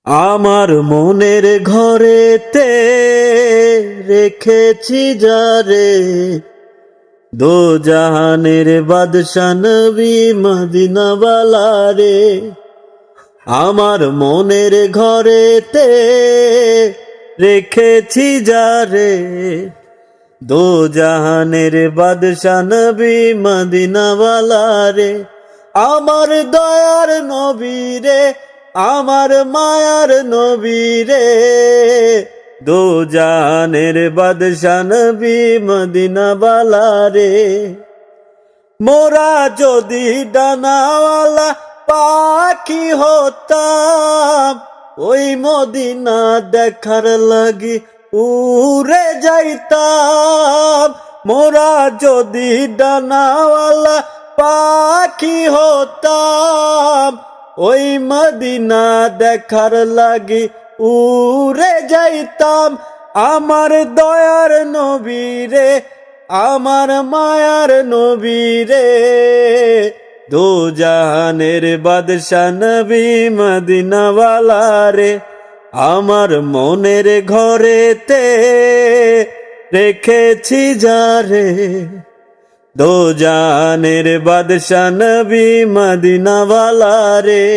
আমার মনের ঘরেতে রেখেছি যারে, দো জাহানের বাদশা নবী মদিনাওয়ালা রে। আমার মনের ঘরেতে রেখেছি যারে, দো জাহানের বাদশা নবী মদিনাওয়ালা রে। আমার দয়ার নবী রে, আমার মায়ার নবী রে, দো জাহানের বাদশা নবী মদিনাওয়ালা রে। মোরা যদি ডানাওয়ালা পাখি হতাম, ওই মদিনা দেখার লাগি উড়ে যাইতাম। মোরা যদি ডানাওয়ালা পাখি হতাম, ওই মদিনা দেখার লাগি উড়ে যাইতাম। আমার দয়ার নবী রে, আমার মায়ার নবী রে, দো জাহানের বাদশা নবী মদিনাওয়ালা রে। আমার মনের ঘরেতে রেখেছি যারে, দো জাহানের বাদশা নবী মদিনাওয়ালা রে।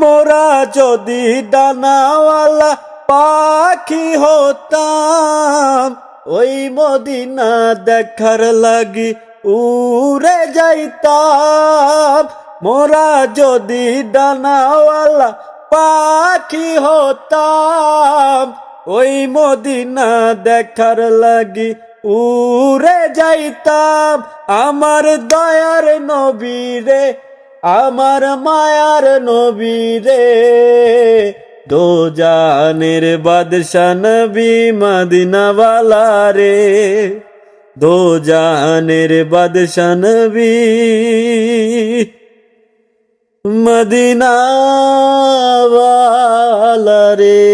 মোরা যদি ডানাওয়ালা পাখি হতাম, ওই মদিনা দেখার লাগি উড়ে যাইতাম। মোরা যদি ডানাওয়ালা পাখি হতাম, ওই মদিনা দেখার লাগি উড়ে যাইতাম। আমার দয়ার নবী রে, আমার মায়ার নবী রে, দো জাহানের বাদশা নবী মদিনাওয়ালা রে, দো জাহানের বাদশা নবী মদিনাওয়ালা রে।